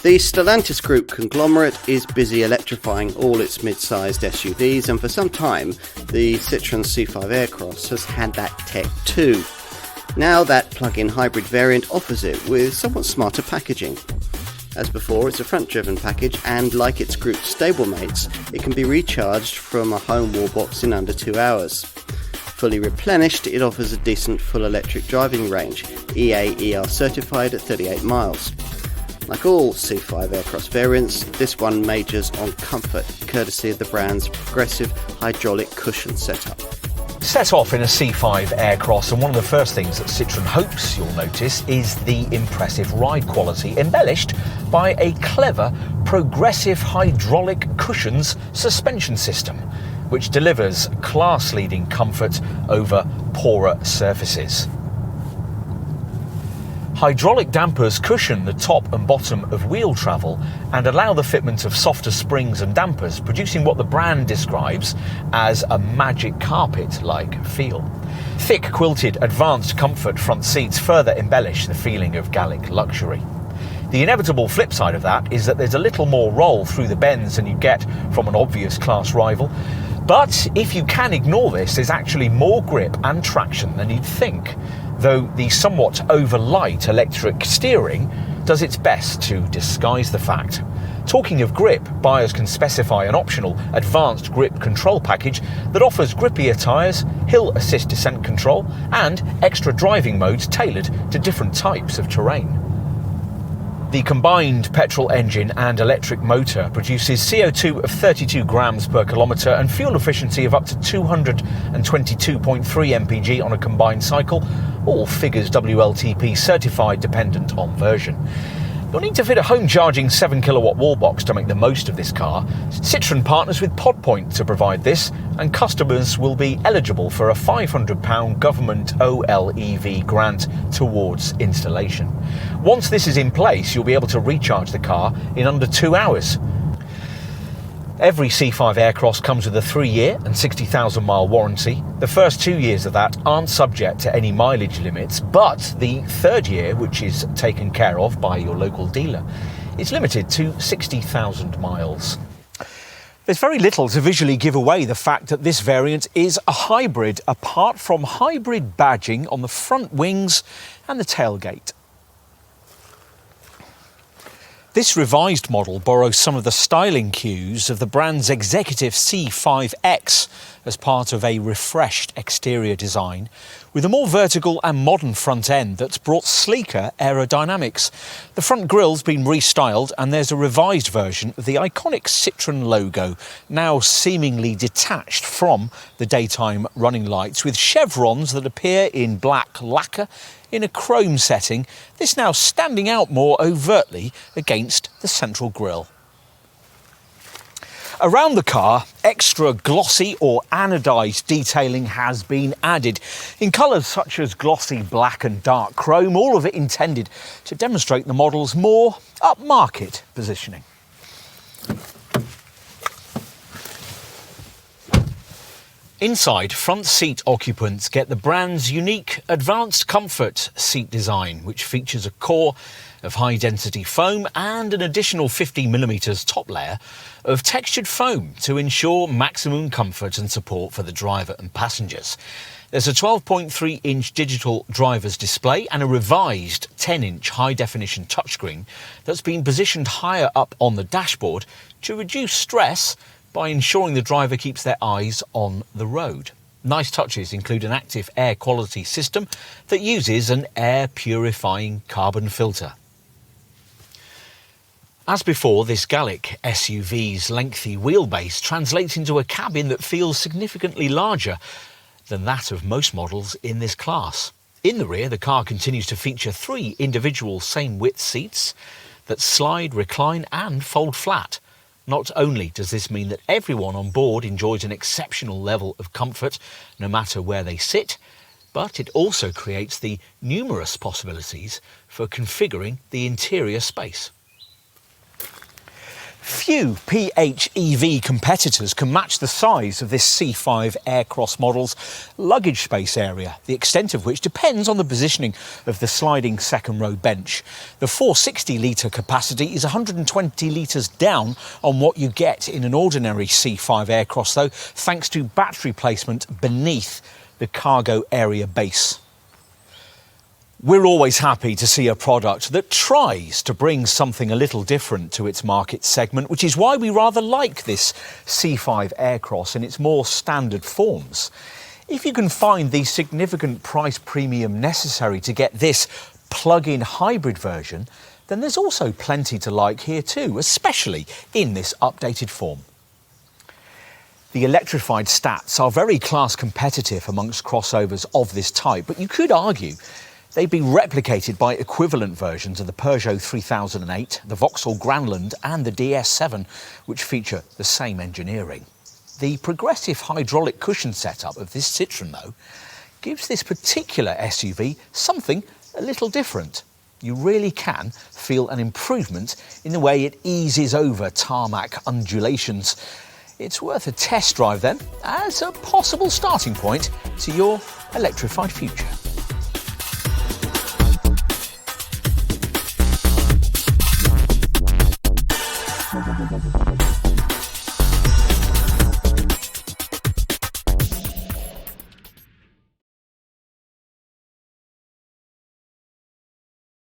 The Stellantis Group conglomerate is busy electrifying all its mid-sized SUVs, and for some time the Citroen C5 Aircross has had that tech too. Now that plug-in hybrid variant offers it with somewhat smarter packaging. As before, it's a front-driven package, and like its group stablemates, it can be recharged from a home wall box in under 2 hours. Fully replenished, it offers a decent full electric driving range, EA/ER certified at 38 miles. Like all C5 Aircross variants, this one majors on comfort, courtesy of the brand's progressive hydraulic cushion setup. Set off in a C5 Aircross, and one of the first things that Citroen hopes you'll notice is the impressive ride quality, embellished by a clever progressive hydraulic cushions suspension system, which delivers class-leading comfort over poorer surfaces. Hydraulic dampers cushion the top and bottom of wheel travel and allow the fitment of softer springs and dampers, producing what the brand describes as a magic carpet-like feel. Thick quilted advanced comfort front seats further embellish the feeling of Gallic luxury. The inevitable flip side of that is that there's a little more roll through the bends than you get from an obvious class rival. But if you can ignore this, there's actually more grip and traction than you'd think, though the somewhat over-light electric steering does its best to disguise the fact. Talking of grip, buyers can specify an optional advanced grip control package that offers grippier tyres, hill assist descent control, and extra driving modes tailored to different types of terrain. The combined petrol engine and electric motor produces CO2 of 32 grams per kilometre and fuel efficiency of up to 222.3 mpg on a combined cycle, all figures WLTP certified dependent on version. You'll need to fit a home charging 7 kilowatt wall box to make the most of this car. Citroen partners with PodPoint to provide this, and customers will be eligible for a £500 government OLEV grant towards installation. Once this is in place, you'll be able to recharge the car in under 2 hours. Every C5 Aircross comes with a 3-year and 60,000 mile warranty. The first 2 years of that aren't subject to any mileage limits, but the third year, which is taken care of by your local dealer, is limited to 60,000 miles. There's very little to visually give away the fact that this variant is a hybrid, apart from hybrid badging on the front wings and the tailgate. This revised model borrows some of the styling cues of the brand's executive C5X as part of a refreshed exterior design, with a more vertical and modern front end that's brought sleeker aerodynamics. The front grille's been restyled, and there's a revised version of the iconic Citroen logo, now seemingly detached from the daytime running lights, with chevrons that appear in black lacquer in a chrome setting, this now standing out more overtly against the central grille. Around the car, extra glossy or anodised detailing has been added in colours such as glossy black and dark chrome, all of it intended to demonstrate the model's more upmarket positioning. Inside, front seat occupants get the brand's unique advanced comfort seat design, which features a core of high-density foam and an additional 50mm top layer of textured foam to ensure maximum comfort and support for the driver and passengers. There's a 12.3-inch digital driver's display and a revised 10-inch high-definition touchscreen that's been positioned higher up on the dashboard to reduce stress by ensuring the driver keeps their eyes on the road. Nice touches include an active air quality system that uses an air purifying carbon filter. As before, this Gallic SUV's lengthy wheelbase translates into a cabin that feels significantly larger than that of most models in this class. In the rear, the car continues to feature 3 individual same-width seats that slide, recline and fold flat. Not only does this mean that everyone on board enjoys an exceptional level of comfort no matter where they sit, but it also creates the numerous possibilities for configuring the interior space. Few PHEV competitors can match the size of this C5 Aircross model's luggage space area, the extent of which depends on the positioning of the sliding second row bench. The 460 litre capacity is 120 litres down on what you get in an ordinary C5 Aircross though, thanks to battery placement beneath the cargo area base. We're always happy to see a product that tries to bring something a little different to its market segment, which is why we rather like this C5 Aircross in its more standard forms. If you can find the significant price premium necessary to get this plug-in hybrid version, then there's also plenty to like here too, especially in this updated form. The electrified stats are very class competitive amongst crossovers of this type, but you could argue they've been replicated by equivalent versions of the Peugeot 3008, the Vauxhall Grandland and the DS7, which feature the same engineering. The progressive hydraulic cushion setup of this Citroen, though, gives this particular SUV something a little different. You really can feel an improvement in the way it eases over tarmac undulations. It's worth a test drive then, as a possible starting point to your electrified future.